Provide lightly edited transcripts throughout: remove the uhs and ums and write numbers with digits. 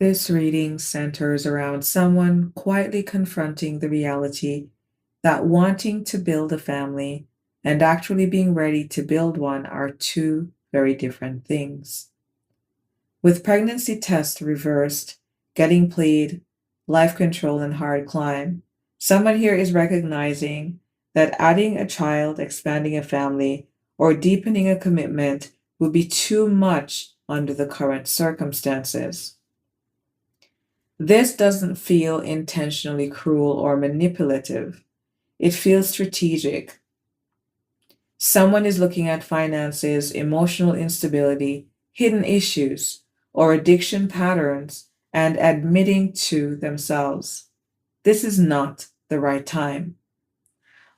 This reading centers around someone quietly confronting the reality that wanting to build a family and actually being ready to build one are two very different things. With pregnancy tests reversed, getting played, life control, and hard climb, someone here is recognizing that adding a child, expanding a family, or deepening a commitment would be too much under the current circumstances. This doesn't feel intentionally cruel or manipulative. It feels strategic. Someone is looking at finances, emotional instability, hidden issues, or addiction patterns and admitting to themselves, this is not the right time.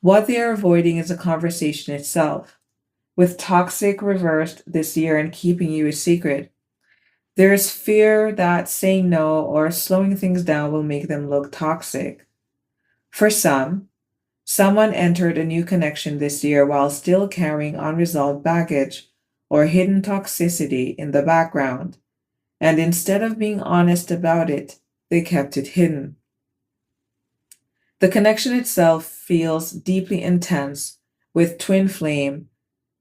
What they are avoiding is the conversation itself. With toxic reversed this year and keeping you a secret, there is fear that saying no or slowing things down will make them look toxic. For some, someone entered a new connection this year while still carrying unresolved baggage or hidden toxicity in the background, and instead of being honest about it, they kept it hidden. The connection itself feels deeply intense with twin flame,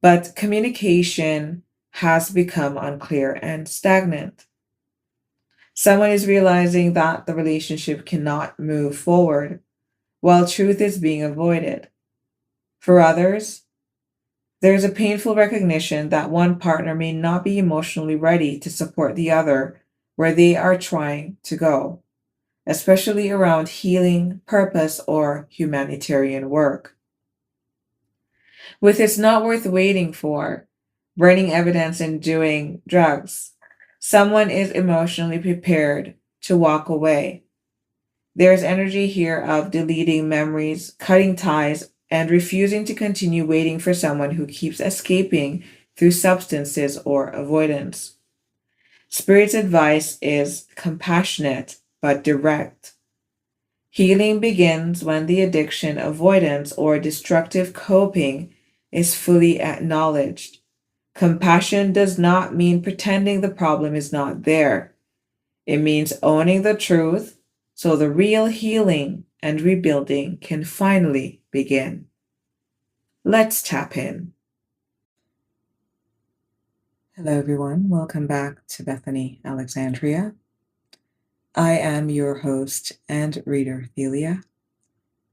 but communication has become unclear and stagnant. Someone is realizing that the relationship cannot move forward while truth is being avoided. For others, there's a painful recognition that one partner may not be emotionally ready to support the other where they are trying to go, especially around healing, purpose, or humanitarian work. With It's Not Worth Waiting For, burning evidence and doing drugs, someone is emotionally prepared to walk away. There's energy here of deleting memories, cutting ties, and refusing to continue waiting for someone who keeps escaping through substances or avoidance. Spirit's advice is compassionate but direct. Healing begins when the addiction, avoidance, or destructive coping is fully acknowledged. Compassion does not mean pretending the problem is not there. It means owning the truth so the real healing and rebuilding can finally begin. Let's tap in. Hello, everyone. Welcome back to Bethany Alexandria. I am your host and reader, Thelia.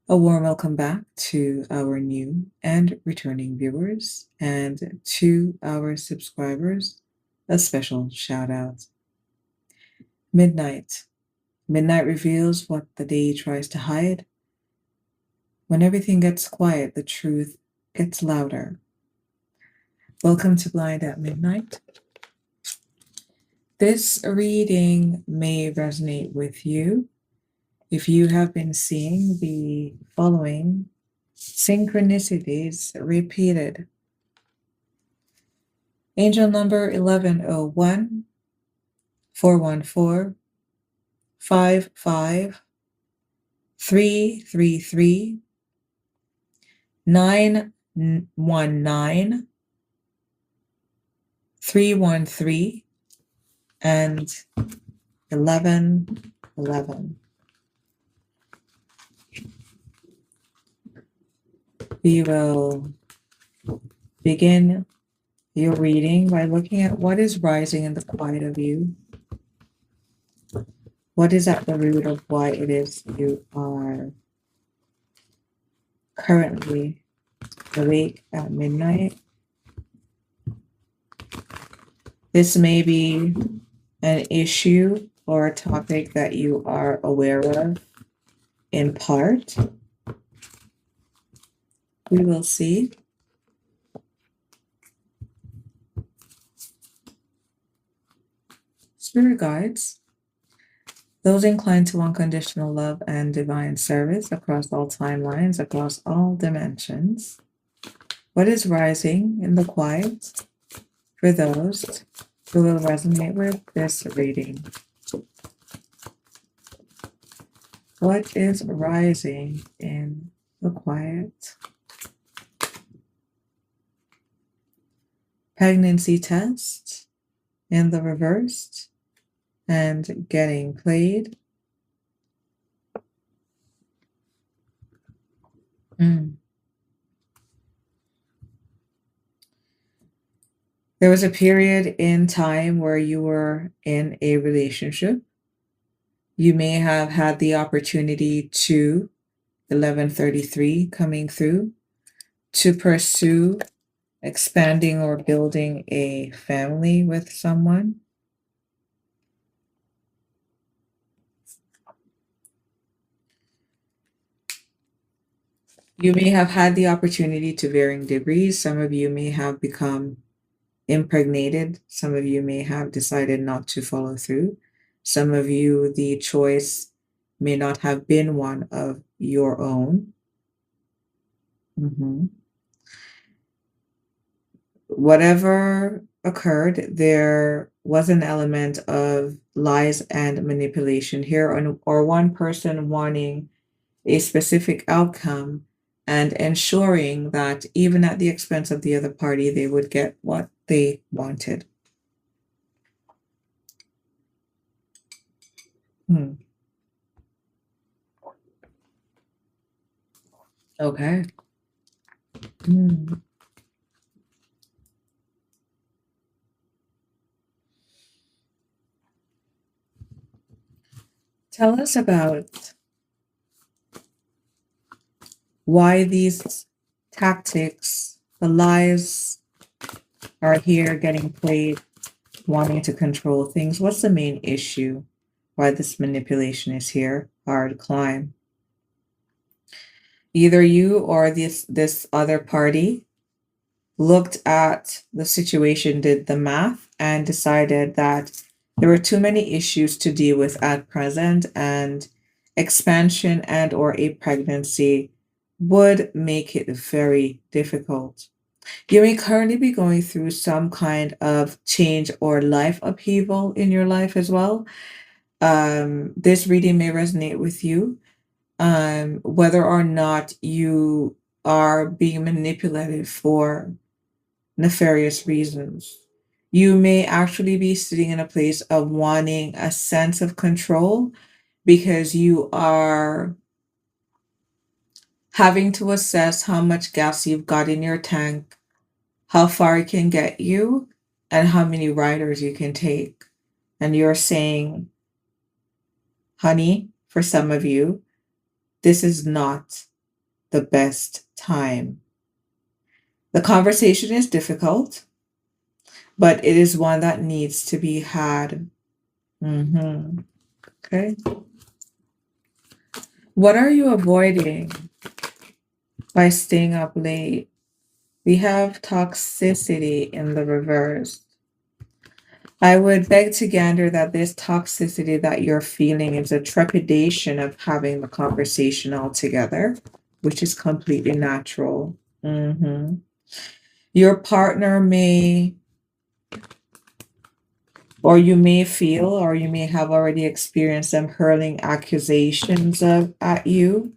A warm welcome back to our new and returning viewers, and to our subscribers, a special shout out. Midnight. Midnight reveals what the day tries to hide. When everything gets quiet, the truth gets louder. Welcome to Blind at Midnight. This reading may resonate with you if you have been seeing the following synchronicities repeated. Angel number 1101, 414, 55, 333, 919, 313, and 1111. We will begin your reading by looking at what is rising in the quiet of you. What is at the root of why it is you are currently awake at midnight? This may be an issue or a topic that you are aware of in part. We will see. Spirit guides, those inclined to unconditional love and divine service across all timelines, across all dimensions. What is rising in the quiet for those who will resonate with this reading? What is rising in the quiet? Pregnancy test in the reversed, and getting played. There was a period in time where you were in a relationship. You may have had the opportunity to 1133 coming through to pursue expanding or building a family with someone. You may have had the opportunity to varying degrees. Some of you may have become impregnated. Some of you may have decided not to follow through. Some of you, the choice may not have been one of your own. Whatever occurred, there was an element of lies and manipulation here, or one person wanting a specific outcome and ensuring that even at the expense of the other party, they would get what they wanted. Okay. Tell us about why these tactics, the lies, are here getting played, wanting to control things. What's the main issue? Why this manipulation is here? Hard climb. Either you or this other party looked at the situation, did the math, and decided that there were too many issues to deal with at present, and expansion and or a pregnancy would make it very difficult. You may currently be going through some kind of change or life upheaval in your life as well. This reading may resonate with you, whether or not you are being manipulated for nefarious reasons. You may actually be sitting in a place of wanting a sense of control because you are having to assess how much gas you've got in your tank, how far it can get you, and how many riders you can take. And you're saying, honey, for some of you, this is not the best time. The conversation is difficult, but it is one that needs to be had. Okay. What are you avoiding by staying up late? We have toxicity in the reverse. I would beg to gander that this toxicity that you're feeling is a trepidation of having the conversation altogether, which is completely natural. Your partner may, or you may feel, or you may have already experienced them hurling accusations at you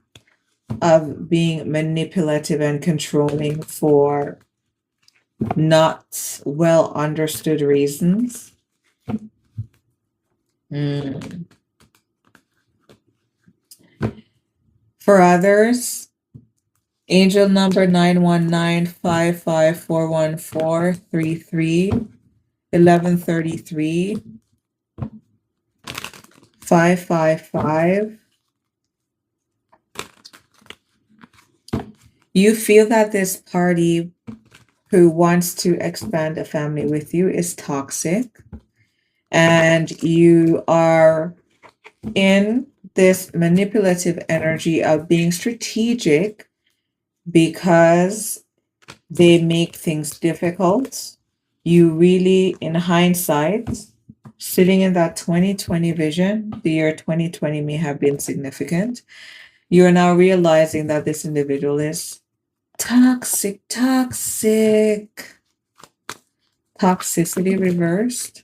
of being manipulative and controlling for not well understood reasons. For others, angel number 919554143 1133 555. You feel that this party who wants to expand a family with you is toxic, and you are in this manipulative energy of being strategic because they make things difficult. You really, in hindsight, sitting in that 2020 vision, the year 2020 may have been significant. You are now realizing that this individual is toxic. Toxicity reversed.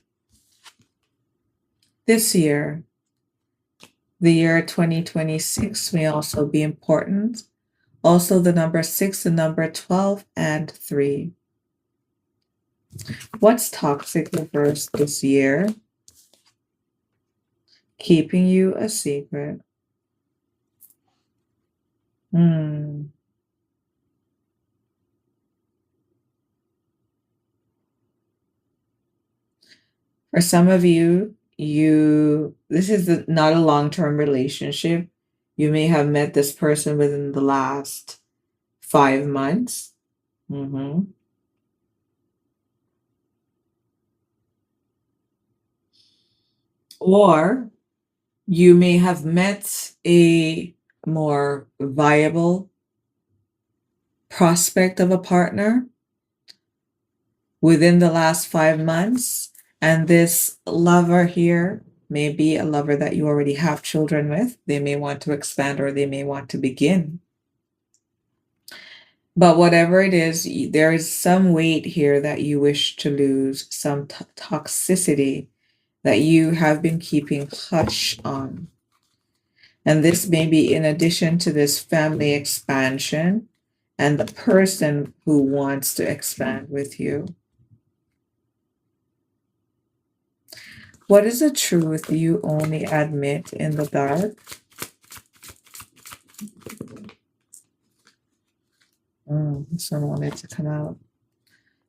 This year, the year 2026 may also be important. Also, the number 6, the number 12, and 3. What's toxic reversed this year? keeping you a secret. Hmm. For some of you, this is not a long-term relationship. You may have met this person within the last 5 months. Mm-hmm. Or you may have met a more viable prospect of a partner within the last 5 months. And this lover here may be a lover that you already have children with. They may want to expand or they may want to begin. But whatever it is, there is some weight here that you wish to lose, some toxicity that you have been keeping hush on. And this may be in addition to this family expansion and the person who wants to expand with you. What is the truth you only admit in the dark? This one wanted to come out.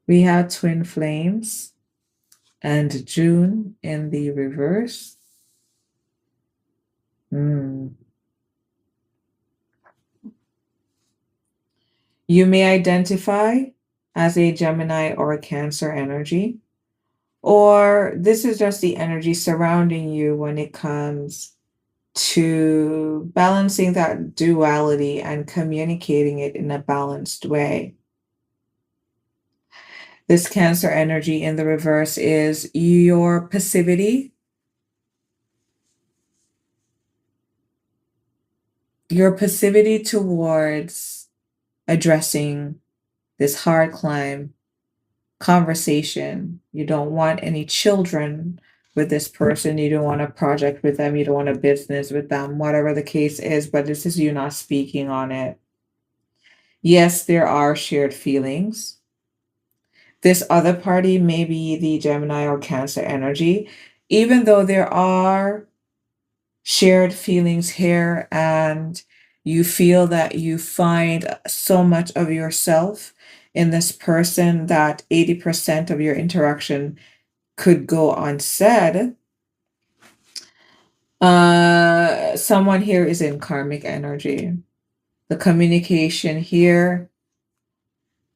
We have twin flames and June in the reverse. You may identify as a Gemini or a Cancer energy, or this is just the energy surrounding you when it comes to balancing that duality and communicating it in a balanced way. This Cancer energy in the reverse is your passivity, towards addressing this hard climb conversation. You don't want any children with this person. You don't want a project with them. You don't want a business with them, whatever the case is, but this is you not speaking on it. Yes, there are shared feelings. This other party may be the Gemini or Cancer energy, even though there are shared feelings here and you feel that you find so much of yourself in this person that 80% of your interaction could go unsaid. Someone here is in karmic energy. The communication here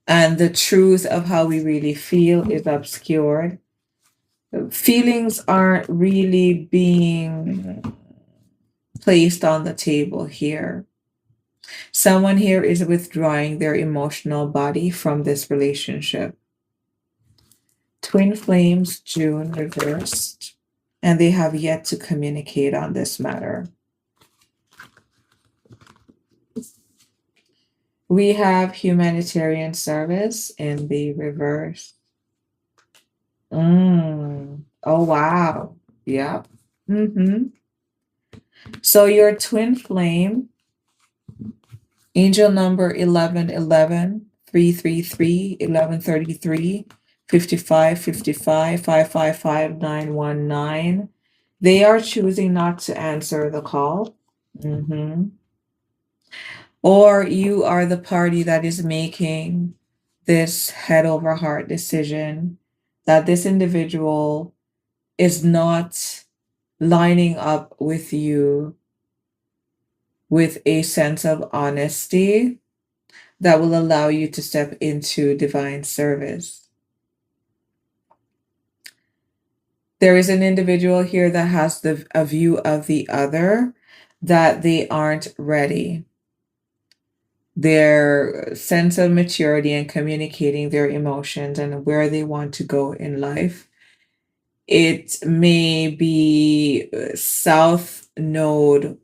and the truth of how we really feel is obscured. Feelings aren't really being placed on the table here. Someone here is withdrawing their emotional body from this relationship. Twin flames, June reversed, and they have yet to communicate on this matter. We have humanitarian service in the reverse. Oh, wow. Yep. So your twin flame, angel number 1111, 333, 1133, 55, 55, 555, 919. They are choosing not to answer the call. Or you are the party that is making this head over heart decision that this individual is not lining up with you with a sense of honesty that will allow you to step into divine service. There is an individual here that has a view of the other that they aren't ready. Their sense of maturity and communicating their emotions and where they want to go in life. It may be south node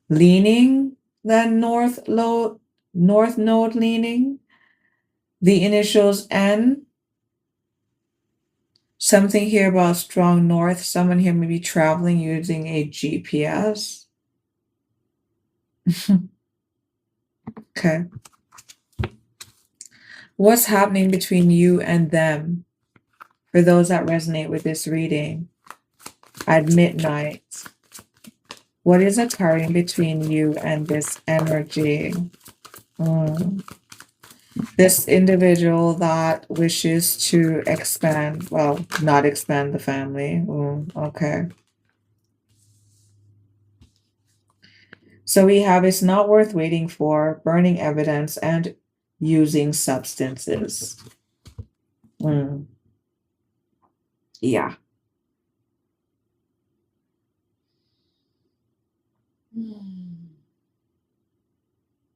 leaning than north node leaning. The initials N. Something here about strong north. Someone here may be traveling using a GPS. Okay. What's happening between you and them? For those that resonate with this reading. at midnight. What is occurring between you and this energy? This individual that wishes to expand, well, not expand the family. Okay. So we have it's not worth waiting for, burning evidence, and using substances. Yeah.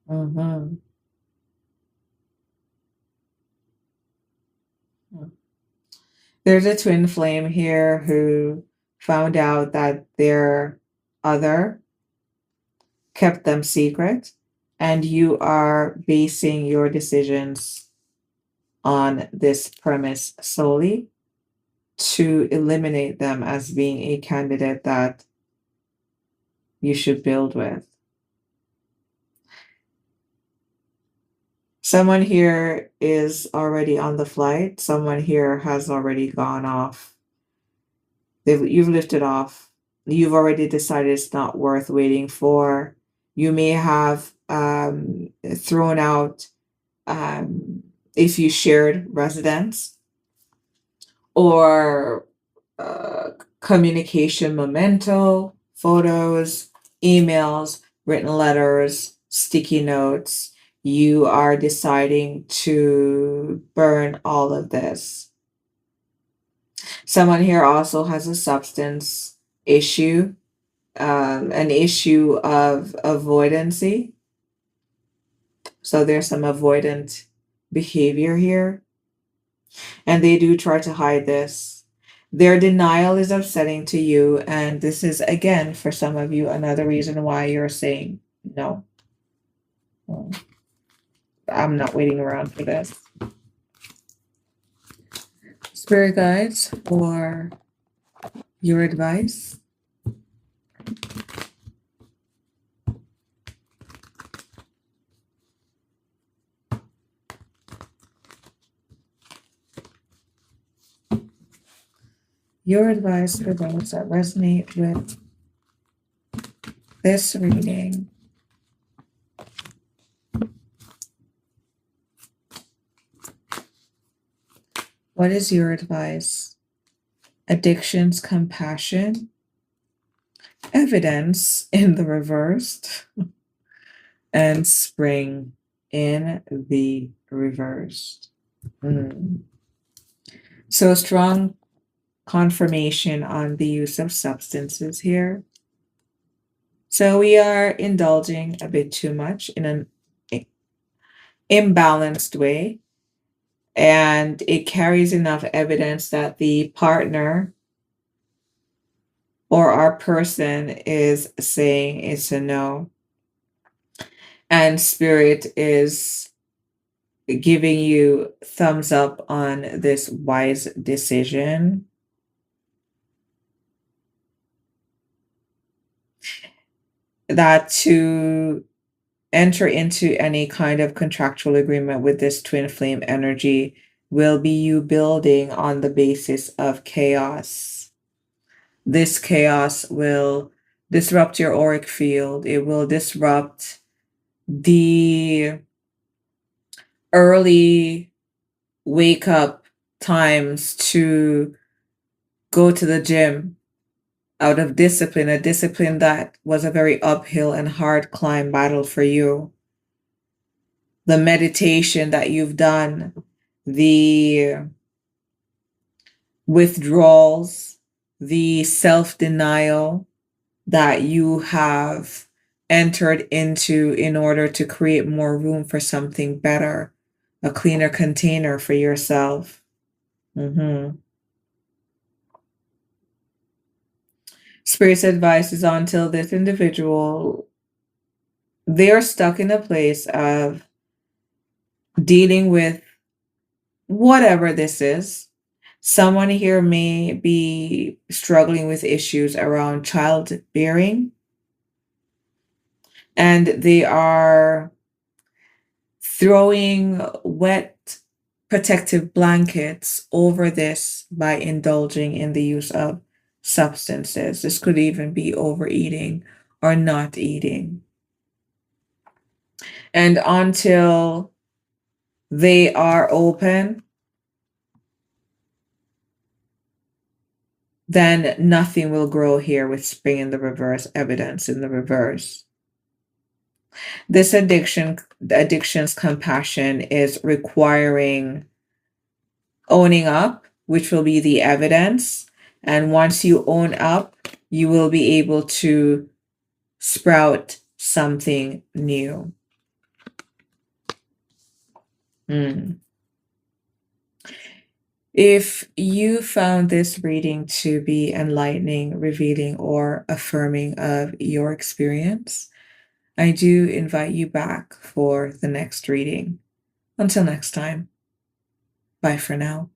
Mm-hmm. There's a twin flame here who found out that their other kept them secret, and you are basing your decisions on this premise solely to eliminate them as being a candidate that you should build with. Someone here is already on the flight. Someone here has already gone off. You've lifted off. You've already decided it's not worth waiting for. You may have thrown out if you shared residence or communication memento, photos, emails, written letters, sticky notes. You are deciding to burn all of this. Someone here also has a substance issue, an issue of avoidancy. So there's some avoidant behavior here. And they do try to hide this. Their denial is upsetting to you. And this is, again, for some of you, another reason why you're saying, no, I'm not waiting around for this. Spirit guides, for your advice. Your advice for those that resonate with this reading. What is your advice? Addictions, compassion, evidence in the reversed, and spring in the reversed. So strong confirmation on the use of substances here. So we are indulging a bit too much in an imbalanced way, and it carries enough evidence that the partner or our person is saying it's a no, and spirit is giving you thumbs up on this wise decision. That to enter into any kind of contractual agreement with this twin flame energy will be you building on the basis of chaos. This chaos will disrupt your auric field. It will disrupt the early wake up times to go to the gym out of discipline, a discipline that was a very uphill and hard climb battle for you. The meditation that you've done, the withdrawals, the self-denial that you have entered into in order to create more room for something better, a cleaner container for yourself. Spirit's advice is until this individual, they're stuck in a place of dealing with whatever this is. Someone here may be struggling with issues around childbearing, and they are throwing wet protective blankets over this by indulging in the use of substances. This could even be overeating or not eating. And until they are open, then nothing will grow here with spring in the reverse, evidence in the reverse. This addiction's compassion is requiring owning up, which will be the evidence. And once you own up, you will be able to sprout something new. If you found this reading to be enlightening, revealing, or affirming of your experience, I do invite you back for the next reading. Until next time, bye for now.